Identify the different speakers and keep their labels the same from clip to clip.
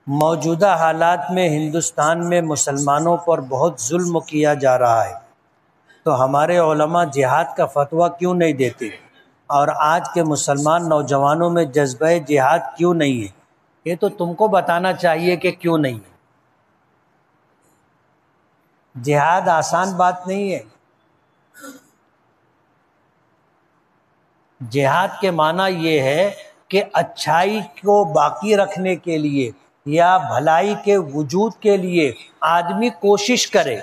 Speaker 1: موجودہ حالات میں ہندوستان میں مسلمانوں پر بہت ظلم کیا جا رہا ہے، تو ہمارے علماء جہاد کا فتویٰ کیوں نہیں دیتے؟ اور آج کے مسلمان نوجوانوں میں جذبہ جہاد کیوں نہیں ہے؟ یہ تو تم کو بتانا چاہیے کہ کیوں نہیں ہے۔ جہاد آسان بات نہیں ہے۔ جہاد کے معنی یہ ہے کہ اچھائی کو باقی رکھنے کے لیے یا بھلائی کے وجود کے لیے آدمی کوشش کرے،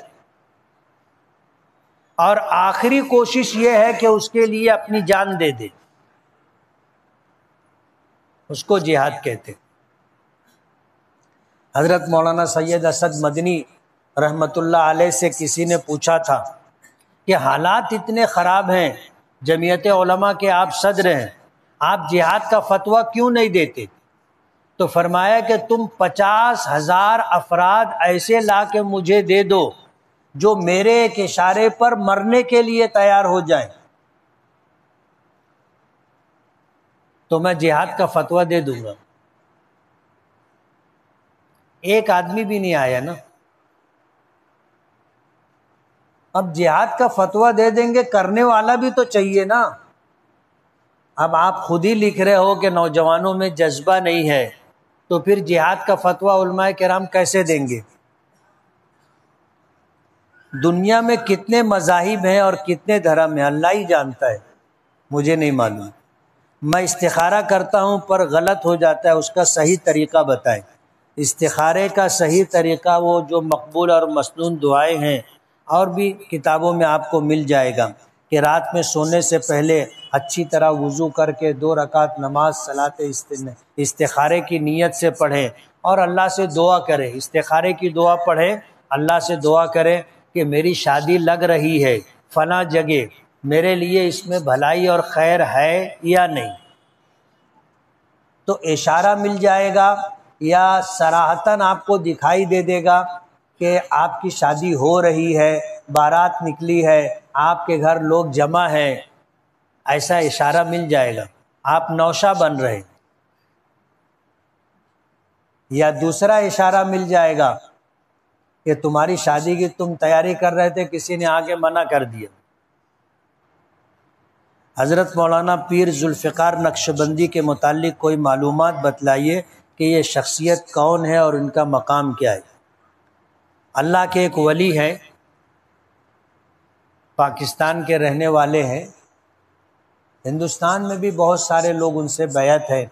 Speaker 1: اور آخری کوشش یہ ہے کہ اس کے لیے اپنی جان دے دے، اس کو جہاد کہتے۔ حضرت مولانا سید اسد مدنی رحمت اللہ علیہ سے کسی نے پوچھا تھا کہ حالات اتنے خراب ہیں، جمعیت علماء کے آپ صدر ہیں، آپ جہاد کا فتویٰ کیوں نہیں دیتے؟ تو فرمایا کہ تم 50,000 افراد ایسے لا کے مجھے دے دو جو میرے ایک اشارے پر مرنے کے لیے تیار ہو جائیں، تو میں جہاد کا فتویٰ دے دوں گا۔ ایک آدمی بھی نہیں آیا نا۔ اب جہاد کا فتویٰ دے دیں گے، کرنے والا بھی تو چاہیے نا۔ اب آپ خود ہی لکھ رہے ہو کہ نوجوانوں میں جذبہ نہیں ہے، تو پھر جہاد کا فتویٰ علماء کرام کیسے دیں گے؟ دنیا میں کتنے مذاہب ہیں اور کتنے دھرم ہیں، اللہ ہی جانتا ہے، مجھے نہیں معلوم۔ میں استخارہ کرتا ہوں پر غلط ہو جاتا ہے، اس کا صحیح طریقہ بتائیں۔ استخارے کا صحیح طریقہ وہ جو مقبول اور مسنون دعائیں ہیں، اور بھی کتابوں میں آپ کو مل جائے گا کہ رات میں سونے سے پہلے اچھی طرح وضو کر کے 2 رکعت نماز صلاۃ استخارے کی نیت سے پڑھیں اور اللہ سے دعا کریں۔ استخارے کی دعا پڑھیں، اللہ سے دعا کریں کہ میری شادی لگ رہی ہے فلاں جگہ، میرے لیے اس میں بھلائی اور خیر ہے یا نہیں؟ تو اشارہ مل جائے گا یا صراحتاً آپ کو دکھائی دے دے گا کہ آپ کی شادی ہو رہی ہے، بارات نکلی ہے، آپ کے گھر لوگ جمع ہیں، ایسا اشارہ مل جائے گا، آپ نوشہ بن رہے۔ یا دوسرا اشارہ مل جائے گا کہ تمہاری شادی کی تم تیاری کر رہے تھے، کسی نے آگے منع کر دیا۔ حضرت مولانا پیر ذوالفقار نقشبندی کے متعلق کوئی معلومات بتلائیے کہ یہ شخصیت کون ہے اور ان کا مقام کیا ہے؟ اللہ کے ایک ولی ہیں، پاکستان کے رہنے والے ہیں، ہندوستان میں بھی بہت سارے لوگ ان سے بیعت ہیں۔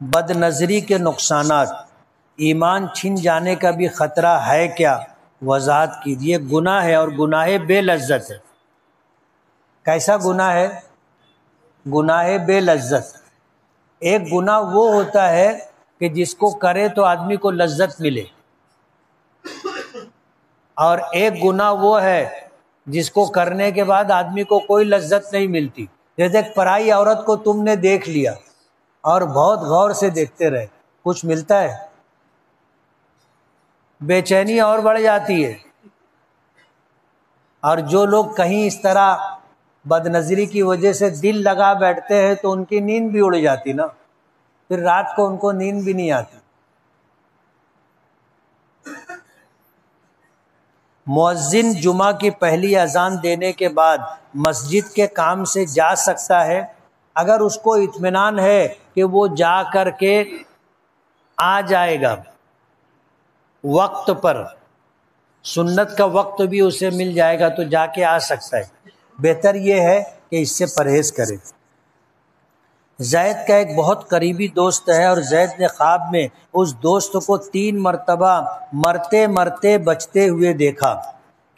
Speaker 1: بد نظری کے نقصانات، ایمان چھن جانے کا بھی خطرہ ہے کیا؟ وضاحت کیجیے۔ گناہ ہے اور گناہ بے لذت ہے۔ کیسا گناہ ہے؟ گناہ بے لذت۔ ایک گناہ وہ ہوتا ہے کہ جس کو کرے تو آدمی کو لذت ملے، اور ایک گناہ وہ ہے جس کو کرنے کے بعد آدمی کو کوئی لذت نہیں ملتی۔ جیسے ایک پرائی عورت کو تم نے دیکھ لیا اور بہت غور سے دیکھتے رہے، کچھ ملتا ہے؟ بے چینی اور بڑھ جاتی ہے۔ اور جو لوگ کہیں اس طرح بد نظری کی وجہ سے دل لگا بیٹھتے ہیں تو ان کی نیند بھی اڑ جاتی نا، پھر رات کو ان کو نیند بھی نہیں آتی۔ مؤذن جمعہ کی پہلی اذان دینے کے بعد مسجد کے کام سے جا سکتا ہے اگر اس کو اطمینان ہے کہ وہ جا کر کے آ جائے گا وقت پر، سنت کا وقت بھی اسے مل جائے گا تو جا کے آ سکتا ہے۔ بہتر یہ ہے کہ اس سے پرہیز کرے۔ زید کا ایک بہت قریبی دوست ہے اور زید نے خواب میں اس دوست کو 3 مرتبہ مرتے مرتے بچتے ہوئے دیکھا،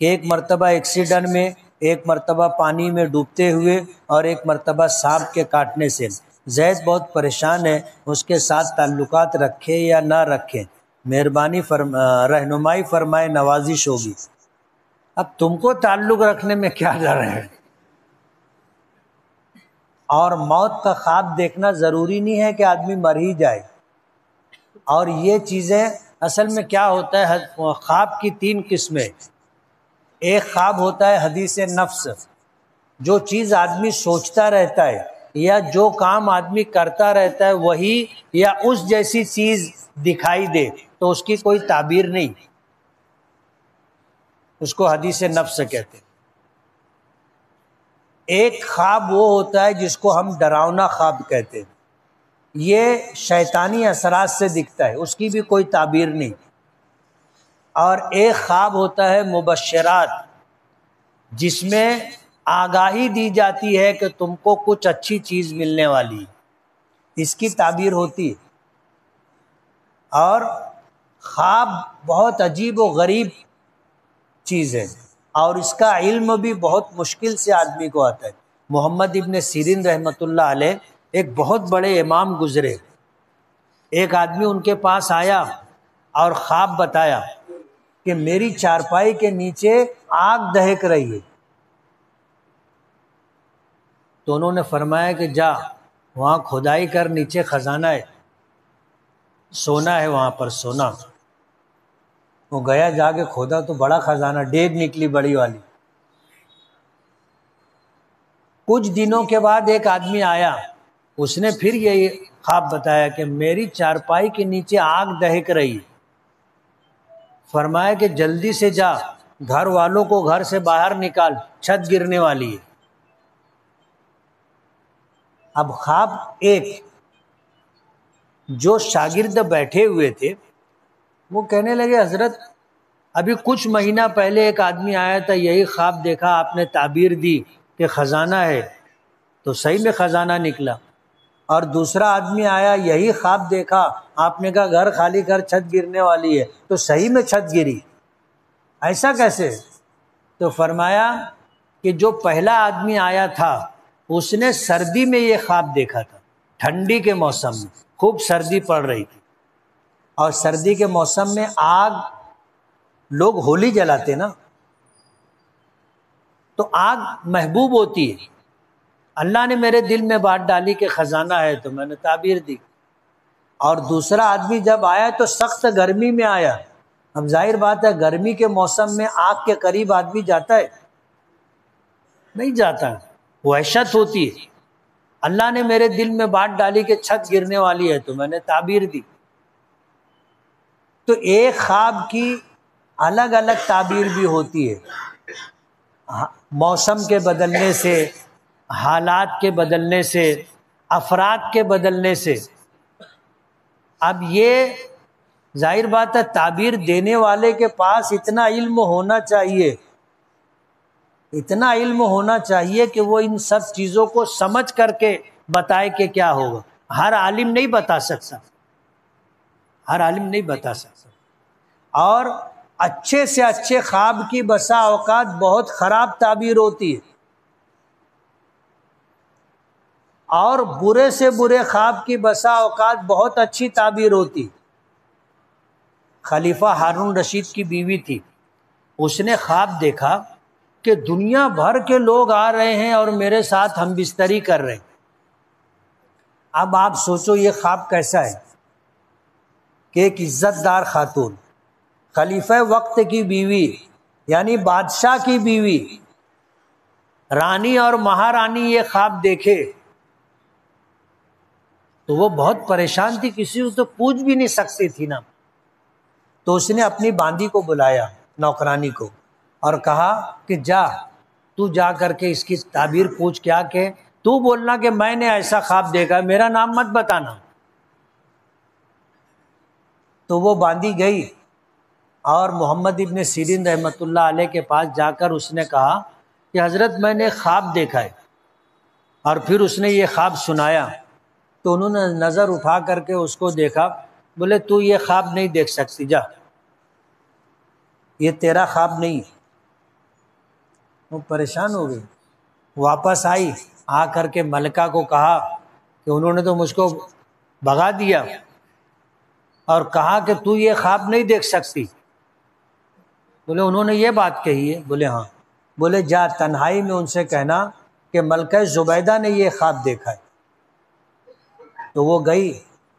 Speaker 1: کہ ایک مرتبہ ایکسیڈنٹ میں، ایک مرتبہ پانی میں ڈوبتے ہوئے اور ایک مرتبہ سانپ کے کاٹنے سے۔ زید بہت پریشان ہے، اس کے ساتھ تعلقات رکھے یا نہ رکھے؟ مہربانی رہنمائی فرمائے، نوازش ہوگی۔ اب تم کو تعلق رکھنے میں کیا ڈر ہے؟ اور موت کا خواب دیکھنا ضروری نہیں ہے کہ آدمی مر ہی جائے۔ اور یہ چیزیں اصل میں کیا ہوتا ہے، خواب کی 3 قسمیں۔ ایک خواب ہوتا ہے حدیث نفس، جو چیز آدمی سوچتا رہتا ہے یا جو کام آدمی کرتا رہتا ہے وہی یا اس جیسی چیز دکھائی دے تو اس کی کوئی تعبیر نہیں، اس کو حدیث نفس کہتے ہیں۔ ایک خواب وہ ہوتا ہے جس کو ہم ڈراؤنا خواب کہتے ہیں، یہ شیطانی اثرات سے دکھتا ہے، اس کی بھی کوئی تعبیر نہیں۔ اور ایک خواب ہوتا ہے مبشرات، جس میں آگاہی دی جاتی ہے کہ تم کو کچھ اچھی چیز ملنے والی ہے، اس کی تعبیر ہوتی ہے۔ اور خواب بہت عجیب و غریب چیز ہے، اور اس کا علم بھی بہت مشکل سے آدمی کو آتا ہے۔ محمد ابن سیرین رحمۃ اللہ علیہ ایک بہت بڑے امام گزرے، ایک آدمی ان کے پاس آیا اور خواب بتایا کہ میری چارپائی کے نیچے آگ دہک رہی ہے۔ تو انہوں نے فرمایا کہ جا وہاں کھدائی کر، نیچے خزانہ ہے، سونا ہے وہاں پر، سونا۔ وہ گیا، جا کے کھودا تو بڑا خزانہ، ڈیگ نکلی بڑی والی۔ کچھ دنوں کے بعد ایک آدمی آیا، اس نے پھر یہ خواب بتایا کہ میری چارپائی کے نیچے آگ دہک رہی۔ فرمایا کہ جلدی سے جا، گھر والوں کو گھر سے باہر نکال، چھت گرنے والی ہے۔ اب خواب ایک، جو شاگرد بیٹھے ہوئے تھے وہ کہنے لگے حضرت ابھی کچھ مہینہ پہلے ایک آدمی آیا تھا، یہی خواب دیکھا، آپ نے تعبیر دی کہ خزانہ ہے، تو صحیح میں خزانہ نکلا۔ اور دوسرا آدمی آیا، یہی خواب دیکھا، آپ نے کہا گھر خالی کر، چھت گرنے والی ہے، تو صحیح میں چھت گری۔ ایسا کیسے؟ تو فرمایا کہ جو پہلا آدمی آیا تھا اس نے سردی میں یہ خواب دیکھا تھا، ٹھنڈی کے موسم میں، خوب سردی پڑ رہی تھی، اور سردی کے موسم میں آگ، لوگ ہولی جلاتے نا، تو آگ محبوب ہوتی ہے۔ اللہ نے میرے دل میں بات ڈالی کہ خزانہ ہے، تو میں نے تعبیر دی۔ اور دوسرا آدمی جب آیا تو سخت گرمی میں آیا، اب ظاہر بات ہے گرمی کے موسم میں آگ کے قریب آدمی جاتا ہے؟ نہیں جاتا، وحشت ہوتی ہے۔ اللہ نے میرے دل میں بات ڈالی کہ چھت گرنے والی ہے، تو میں نے تعبیر دی۔ تو ایک خواب کی الگ الگ تعبیر بھی ہوتی ہے، موسم کے بدلنے سے، حالات کے بدلنے سے، افراد کے بدلنے سے۔ اب یہ ظاہر بات ہے تعبیر دینے والے کے پاس اتنا علم ہونا چاہیے، اتنا علم ہونا چاہیے کہ وہ ان سب چیزوں کو سمجھ کر کے بتائے کہ کیا ہوگا۔ ہر عالم نہیں بتا سکتا، ہر عالم نہیں بتا سکتا۔ اور اچھے سے اچھے خواب کی بسا اوقات بہت خراب تعبیر ہوتی ہے، اور برے سے برے خواب کی بسا اوقات بہت اچھی تعبیر ہوتی۔ خلیفہ ہارون رشید کی بیوی تھی، اس نے خواب دیکھا کہ دنیا بھر کے لوگ آ رہے ہیں اور میرے ساتھ ہم بستری کر رہے ہیں۔ اب آپ سوچو یہ خواب کیسا ہے کہ ایک عزت دار خاتون، خلیفہ وقت کی بیوی، یعنی بادشاہ کی بیوی، رانی اور مہارانی یہ خواب دیکھے تو وہ بہت پریشان تھی، کسی کو تو پوچھ بھی نہیں سکتی تھی نا۔ تو اس نے اپنی باندی کو بلایا، نوکرانی کو، اور کہا کہ تو جا کر کے اس کی تعبیر پوچھ، کیا کہ تو بولنا کہ میں نے ایسا خواب دیکھا، میرا نام مت بتانا۔ تو وہ باندی گئی اور محمد ابن سیرین رحمۃ اللہ علیہ کے پاس جا کر اس نے کہا کہ حضرت میں نے خواب دیکھا ہے، اور پھر اس نے یہ خواب سنایا۔ تو انہوں نے نظر اٹھا کر کے اس کو دیکھا، بولے تو یہ خواب نہیں دیکھ سکتی، جا، یہ تیرا خواب نہیں۔ وہ پریشان ہو گئی، واپس آئی، آ کر کے ملکہ کو کہا کہ انہوں نے تو مجھ کو بھگا دیا اور کہا کہ تو یہ خواب نہیں دیکھ سکتی۔ بولے انہوں نے یہ بات کہی ہے؟ بولے ہاں۔ بولے جا تنہائی میں ان سے کہنا کہ ملکہ زبیدہ نے یہ خواب دیکھا ہے۔ تو وہ گئی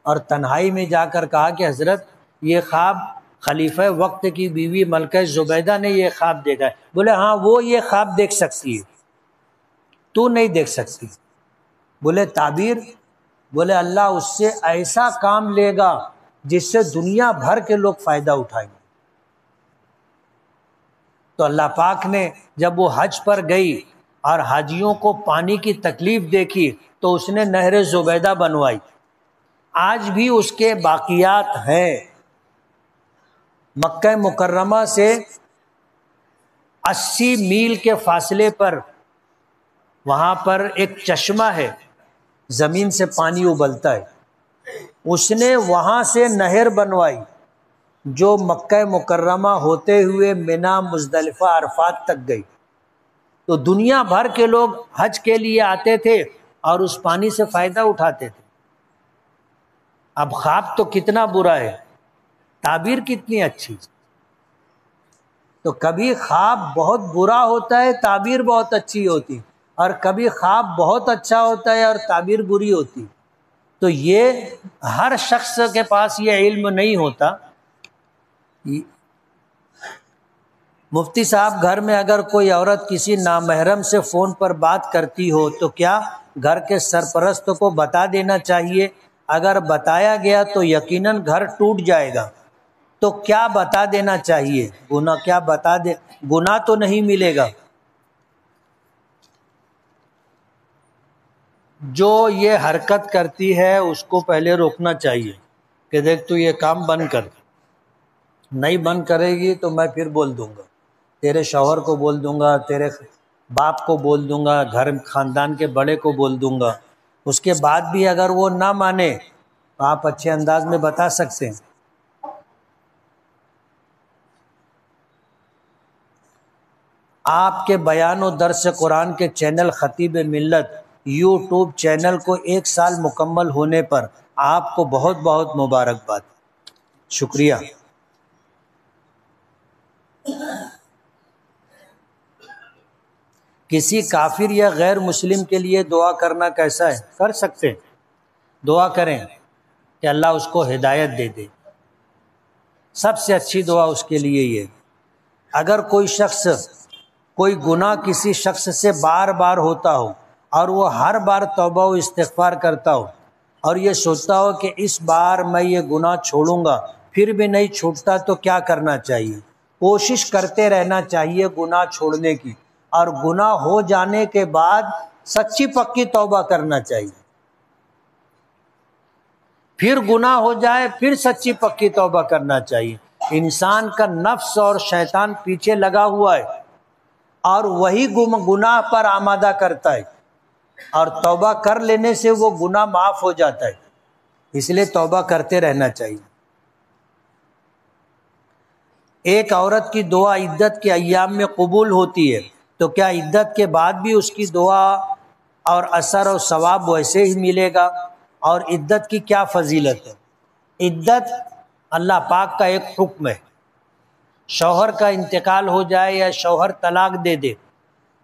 Speaker 1: اور تنہائی میں جا کر کہا کہ حضرت یہ خواب خلیفہ وقت کی بیوی ملکہ زبیدہ نے یہ خواب دیکھا ہے۔ بولے ہاں وہ یہ خواب دیکھ سکتی ہے، تو نہیں دیکھ سکتی۔ بولے تعبیر؟ بولے اللہ اس سے ایسا کام لے گا جس سے دنیا بھر کے لوگ فائدہ اٹھائیں گے۔ تو اللہ پاک نے جب وہ حج پر گئی اور حاجیوں کو پانی کی تکلیف دیکھی تو اس نے نہر زبیدہ بنوائی۔ آج بھی اس کے باقیات ہیں۔ مکہ مکرمہ سے 80 میل کے فاصلے پر وہاں پر ایک چشمہ ہے، زمین سے پانی ابلتا ہے، اس نے وہاں سے نہر بنوائی جو مکہ مکرمہ ہوتے ہوئے منا، مزدلفہ، عرفات تک گئی۔ تو دنیا بھر کے لوگ حج کے لیے آتے تھے اور اس پانی سے فائدہ اٹھاتے تھے۔ اب خواب تو کتنا برا ہے، تعبیر کتنی اچھی۔ تو کبھی خواب بہت برا ہوتا ہے، تعبیر بہت اچھی ہوتی، اور کبھی خواب بہت اچھا ہوتا ہے اور تعبیر بری ہوتی۔ تو یہ ہر شخص کے پاس یہ علم نہیں ہوتا۔ مفتی صاحب، گھر میں اگر کوئی عورت کسی نامحرم سے فون پر بات کرتی ہو تو کیا گھر کے سرپرست کو بتا دینا چاہیے؟ اگر بتایا گیا تو یقیناً گھر ٹوٹ جائے گا، تو کیا بتا دینا چاہیے؟ گناہ تو نہیں ملے گا۔ جو یہ حرکت کرتی ہے اس کو پہلے روکنا چاہیے کہ دیکھ تو یہ کام بند کر، نہیں بند کرے گی تو میں پھر بول دوں گا، تیرے شوہر کو بول دوں گا، تیرے باپ کو بول دوں گا، گھر خاندان کے بڑے کو بول دوں گا۔ اس کے بعد بھی اگر وہ نہ مانے تو آپ اچھے انداز میں بتا سکتے ہیں۔ آپ کے بیان و درس قرآن کے چینل خطیب ملت یوٹیوب چینل کو 1 سال مکمل ہونے پر آپ کو بہت بہت مبارکباد، شکریہ۔ کسی کافر یا غیر مسلم کے لیے دعا کرنا کیسا ہے؟ کر سکتے ہیں، دعا کریں کہ اللہ اس کو ہدایت دے دے۔ سب سے اچھی دعا اس کے لیے یہ۔ اگر کوئی شخص کوئی گناہ کسی شخص سے بار بار ہوتا ہو اور وہ ہر بار توبہ و استغفار کرتا ہو اور یہ سوچتا ہو کہ اس بار میں یہ گناہ چھوڑوں گا، پھر بھی نہیں چھوٹتا، تو کیا کرنا چاہیے؟ کوشش کرتے رہنا چاہیے گناہ چھوڑنے کی، اور گناہ ہو جانے کے بعد سچی پکی توبہ کرنا چاہیے۔ پھر گناہ ہو جائے پھر سچی پکی توبہ کرنا چاہیے۔ انسان کا نفس اور شیطان پیچھے لگا ہوا ہے اور وہی گناہ پر آمادہ کرتا ہے، اور توبہ کر لینے سے وہ گناہ معاف ہو جاتا ہے۔ اس لیے توبہ کرتے رہنا چاہیے۔ ایک عورت کی دعا عدت کے ایام میں قبول ہوتی ہے، تو کیا عدت کے بعد بھی اس کی دعا اور اثر و ثواب ویسے ہی ملے گا؟ اور عدت کی کیا فضیلت ہے؟ عدت اللہ پاک کا ایک حکم ہے۔ شوہر کا انتقال ہو جائے یا شوہر طلاق دے دے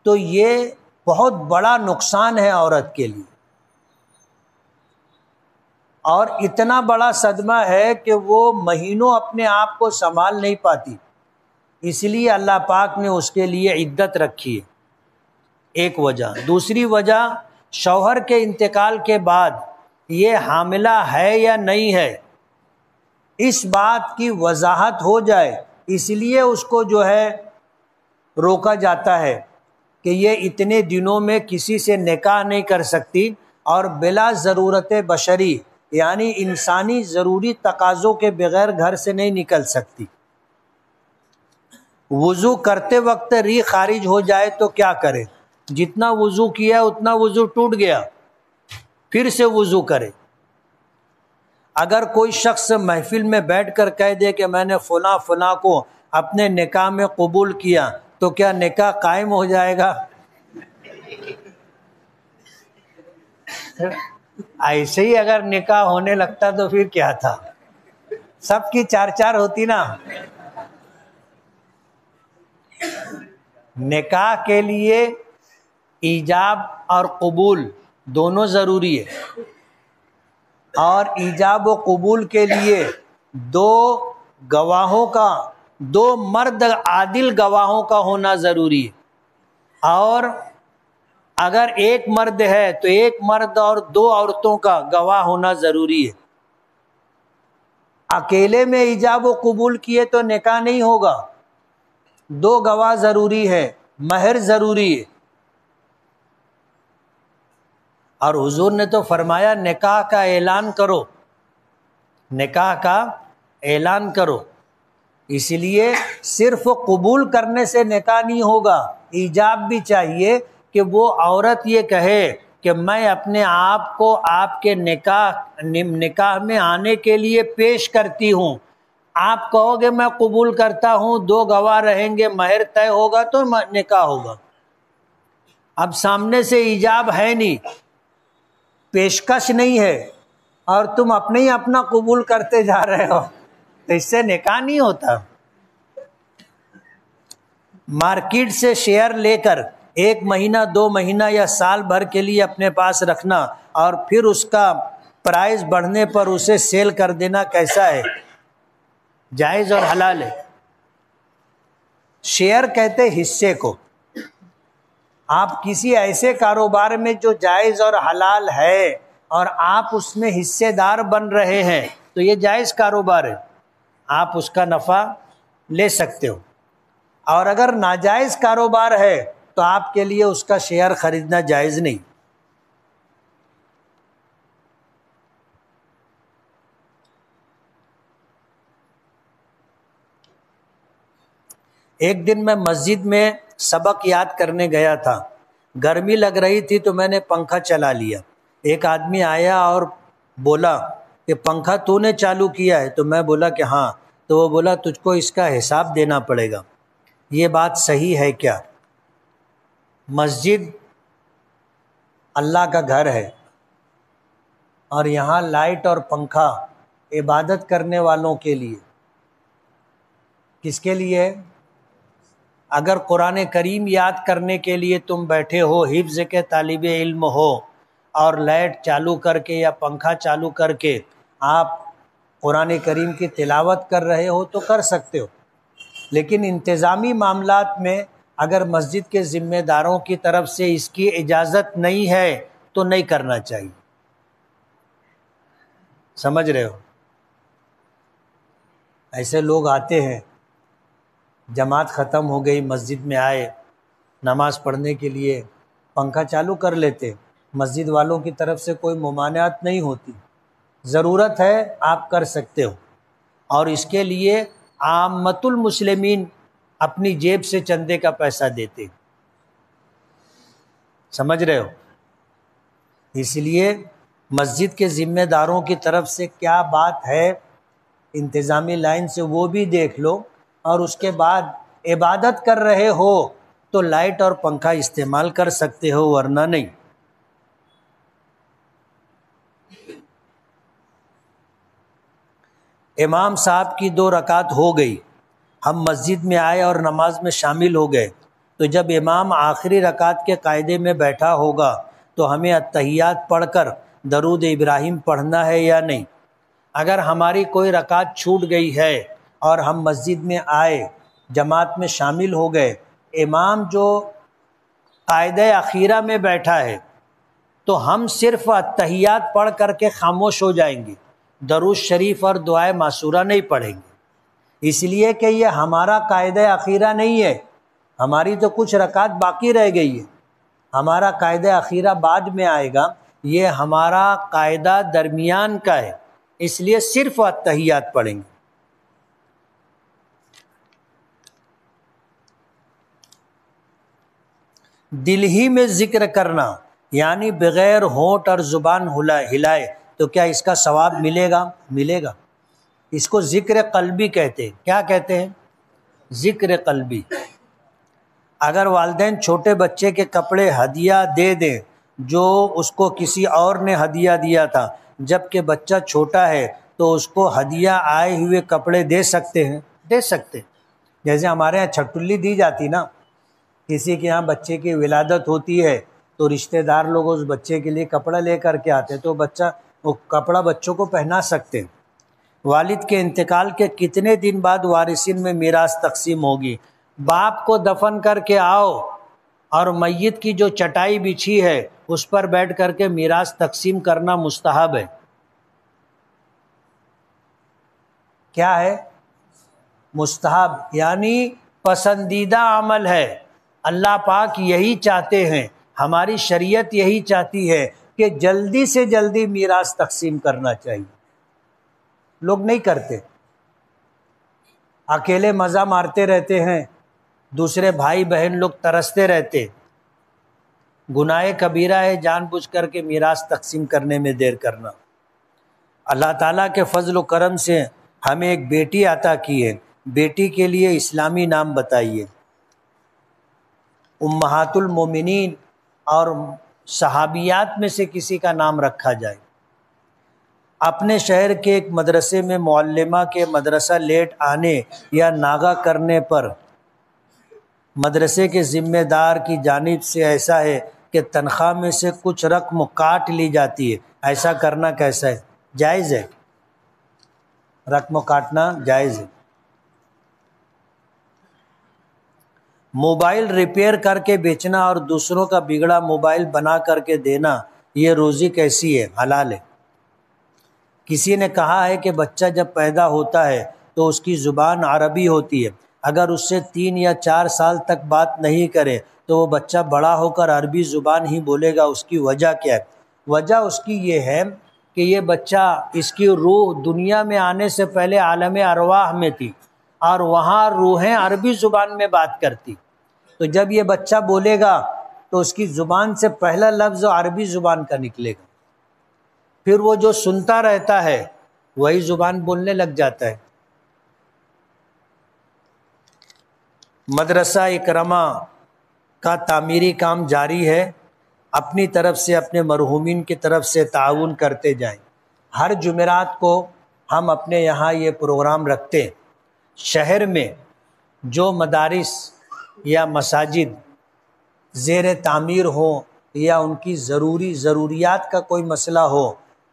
Speaker 1: تو یہ بہت بڑا نقصان ہے عورت کے لیے، اور اتنا بڑا صدمہ ہے کہ وہ مہینوں اپنے آپ کو سنبھال نہیں پاتی۔ اس لیے اللہ پاک نے اس کے لیے عدت رکھی ہے، ایک وجہ۔ دوسری وجہ، شوہر کے انتقال کے بعد یہ حاملہ ہے یا نہیں ہے، اس بات کی وضاحت ہو جائے، اس لیے اس کو جو ہے روکا جاتا ہے کہ یہ اتنے دنوں میں کسی سے نکاح نہیں کر سکتی اور بلا ضرورت بشری یعنی انسانی ضروری تقاضوں کے بغیر گھر سے نہیں نکل سکتی۔ وضو کرتے وقت ری خارج ہو جائے تو کیا کرے؟ جتنا وضو کیا اتنا وضو ٹوٹ گیا، پھر سے وضو کرے۔ اگر کوئی شخص محفل میں بیٹھ کر کہہ دے کہ میں نے فلاں فلاں کو اپنے نکاح میں قبول کیا، تو کیا نکاح قائم ہو جائے گا؟ ایسے ہی اگر نکاح ہونے لگتا تو پھر کیا تھا؟ سب کی 4 ہوتی نا۔ نکاح کے لیے ایجاب اور قبول دونوں ضروری ہے، اور ایجاب و قبول کے لیے 2 گواہوں کا، 2 مرد عادل گواہوں کا ہونا ضروری ہے، اور اگر ایک مرد ہے تو ایک مرد اور 2 عورتوں کا گواہ ہونا ضروری ہے. اکیلے میں ایجاب و قبول کیے تو نکاح نہیں ہوگا، 2 گواہ ضروری ہے، مہر ضروری ہے. اور حضور نے تو فرمایا نکاح کا اعلان کرو، نکاح کا اعلان کرو. اس لیے صرف قبول کرنے سے نکاح نہیں ہوگا، ایجاب بھی چاہیے کہ وہ عورت یہ کہے کہ میں اپنے آپ کو آپ کے نکاح میں آنے کے لیے پیش کرتی ہوں. آپ کہو گے میں قبول کرتا ہوں، 2 گواہ رہیں گے، مہر طے ہوگا تو نکاح ہوگا. اب سامنے سے ایجاب ہے نہیں، پیشکش نہیں ہے، اور تم اپنے ہی اپنا قبول کرتے جا رہے ہو، تو اس سے نکاح نہیں ہوتا. مارکیٹ سے شیئر لے کر 1 مہینہ 2 مہینہ یا سال بھر کے لیے اپنے پاس رکھنا اور پھر اس کا پرائز بڑھنے پر اسے سیل کر دینا کیسا ہے؟ جائز اور حلال ہے. شیئر کہتے حصے کو. آپ کسی ایسے کاروبار میں جو جائز اور حلال ہے اور آپ اس میں حصے دار بن رہے ہیں تو یہ جائز کاروبار ہے، آپ اس کا نفع لے سکتے ہو. اور اگر ناجائز کاروبار ہے تو آپ کے لیے اس کا شیئر خریدنا جائز نہیں. ایک دن میں مسجد میں سبق یاد کرنے گیا تھا، گرمی لگ رہی تھی تو میں نے پنکھا چلا لیا. ایک آدمی آیا اور بولا کہ پنکھا تو نے چالو کیا ہے؟ تو میں بولا کہ ہاں. تو وہ بولا تجھ کو اس کا حساب دینا پڑے گا. یہ بات صحیح ہے کیا؟ مسجد اللہ کا گھر ہے اور یہاں لائٹ اور پنکھا عبادت کرنے والوں کے لیے. کس کے لیے؟ اگر قرآن کریم یاد کرنے کے لیے تم بیٹھے ہو، حفظ کے طالب علم ہو، اور لائٹ چالو کر کے یا پنکھا چالو کر کے آپ قرآن کریم کی تلاوت کر رہے ہو تو کر سکتے ہو. لیکن انتظامی معاملات میں اگر مسجد کے ذمہ داروں کی طرف سے اس کی اجازت نہیں ہے تو نہیں کرنا چاہیے. سمجھ رہے ہو؟ ایسے لوگ آتے ہیں، جماعت ختم ہو گئی، مسجد میں آئے نماز پڑھنے کے لیے، پنکھا چالو کر لیتے. مسجد والوں کی طرف سے کوئی ممانعت نہیں ہوتی، ضرورت ہے آپ کر سکتے ہو. اور اس کے لیے عامت المسلمین اپنی جیب سے چندے کا پیسہ دیتے. سمجھ رہے ہو؟ اس لیے مسجد کے ذمہ داروں کی طرف سے کیا بات ہے انتظامی لائن سے وہ بھی دیکھ لو، اور اس کے بعد عبادت کر رہے ہو تو لائٹ اور پنکھا استعمال کر سکتے ہو، ورنہ نہیں. امام صاحب کی 2 رکعت ہو گئی، ہم مسجد میں آئے اور نماز میں شامل ہو گئے، تو جب امام آخری رکعت کے قاعدے میں بیٹھا ہوگا تو ہمیں اتحیات پڑھ کر درود ابراہیم پڑھنا ہے یا نہیں؟ اگر ہماری کوئی رکعت چھوٹ گئی ہے اور ہم مسجد میں آئے، جماعت میں شامل ہو گئے، امام جو قاعدہ اخیرہ میں بیٹھا ہے تو ہم صرف اتحیات پڑھ کر کے خاموش ہو جائیں گے، درود شریف اور دعائے معصورہ نہیں پڑھیں گے. اس لیے کہ یہ ہمارا قاعدہ اخیرہ نہیں ہے، ہماری تو کچھ رکعت باقی رہ گئی ہے، ہمارا قاعدہ اخیرہ بعد میں آئے گا، یہ ہمارا قاعدہ درمیان کا ہے، اس لیے صرف اتحیات پڑھیں گے. دل ہی میں ذکر کرنا یعنی بغیر ہونٹ اور زبان ہلائے تو کیا اس کا ثواب ملے گا؟ ملے گا. اس کو ذکر قلبی کہتے ہیں. کیا کہتے ہیں؟ ذکر قلبی. اگر والدین چھوٹے بچے کے کپڑے ہدیہ دے دیں جو اس کو کسی اور نے ہدیہ دیا تھا، جب کہ بچہ چھوٹا ہے تو اس کو ہدیہ آئے ہوئے کپڑے دے سکتے ہیں؟ دے سکتے. جیسے ہمارے یہاں چھٹلی دی جاتی نا، کسی کے یہاں بچے کی ولادت ہوتی ہے تو رشتہ دار لوگ اس بچے کے لیے کپڑا لے کر کے آتے تو وہ کپڑا بچوں کو پہنا سکتے ہیں. والد کے انتقال کے کتنے دن بعد وارثین میں میراث تقسیم ہوگی؟ باپ کو دفن کر کے آؤ اور میت کی جو چٹائی بچھی ہے اس پر بیٹھ کر کے میراث تقسیم کرنا مستحب ہے۔ کیا ہے؟ مستحب، یعنی پسندیدہ عمل ہے۔ اللہ پاک یہی چاہتے ہیں، ہماری شریعت یہی چاہتی ہے کہ جلدی سے جلدی میراث تقسیم کرنا چاہیے۔ لوگ نہیں کرتے، اکیلے مزہ مارتے رہتے ہیں، دوسرے بھائی بہن لوگ ترستے رہتے۔ گناہ کبیرہ ہے جان بوجھ کر کے میراث تقسیم کرنے میں دیر کرنا۔ اللہ تعالیٰ کے فضل و کرم سے ہمیں ایک بیٹی عطا کی ہے، بیٹی کے لیے اسلامی نام بتائیے۔ امہات المومنین اور صحابیات میں سے کسی کا نام رکھا جائے۔ اپنے شہر کے ایک مدرسے میں معلمہ کے مدرسہ لیٹ آنے یا ناغہ کرنے پر مدرسے کے ذمہ دار کی جانب سے ایسا ہے کہ تنخواہ میں سے کچھ رقم کاٹ لی جاتی ہے، ایسا کرنا کیسا ہے؟ جائز ہے؟ رقم کاٹنا جائز ہے۔ موبائل ریپیئر کر کے بیچنا اور دوسروں کا بگڑا موبائل بنا کر کے دینا، یہ روزی کیسی ہے؟ حلال ہے۔ کسی نے کہا ہے کہ بچہ جب پیدا ہوتا ہے تو اس کی زبان عربی ہوتی ہے، اگر اس سے 3 یا 4 سال تک بات نہیں کرے تو وہ بچہ بڑا ہو کر عربی زبان ہی بولے گا، اس کی وجہ کیا ہے؟ وجہ اس کی یہ ہے کہ یہ بچہ، اس کی روح دنیا میں آنے سے پہلے عالم ارواح میں تھی اور وہاں روحیں عربی زبان میں بات کرتی، تو جب یہ بچہ بولے گا تو اس کی زبان سے پہلا لفظ عربی زبان کا نکلے گا، پھر وہ جو سنتا رہتا ہے وہی زبان بولنے لگ جاتا ہے۔ مدرسہ اکرمہ کا تعمیری کام جاری ہے، اپنی طرف سے اپنے مرحومین کی طرف سے تعاون کرتے جائیں۔ ہر جمعرات کو ہم اپنے یہاں یہ پروگرام رکھتے ہیں۔ شہر میں جو مدارس یا مساجد زیر تعمیر ہوں یا ان کی ضروریات کا کوئی مسئلہ ہو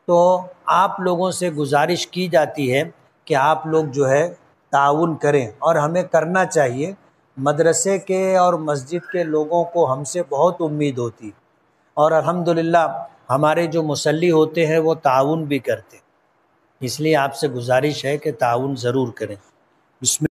Speaker 1: تو آپ لوگوں سے گزارش کی جاتی ہے کہ آپ لوگ جو ہے تعاون کریں، اور ہمیں کرنا چاہیے۔ مدرسے کے اور مسجد کے لوگوں کو ہم سے بہت امید ہوتی، اور الحمدللہ ہمارے جو مصلی ہوتے ہیں وہ تعاون بھی کرتے، اس لیے آپ سے گزارش ہے کہ تعاون ضرور کریں۔ بسم